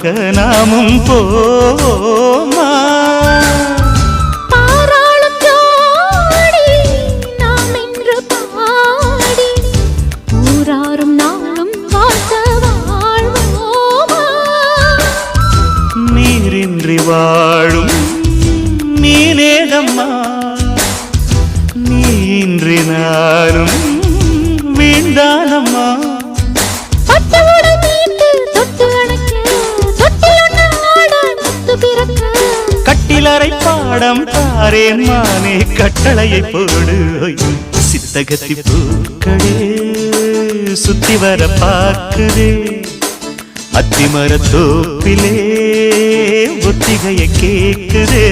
பார்க்க நாமும் போமா வாழும் மீனேதம்மா நீன்றி நானும் வீண்டானம்மா கட்டிலறை பாடம் தாரேன் மானே கட்டளையை போடு சித்தகத்தி பூக்களே சுத்தி வர பார்க்குதே அத்திமர தோப்பிலே ஒத்திகைய கேக்குதே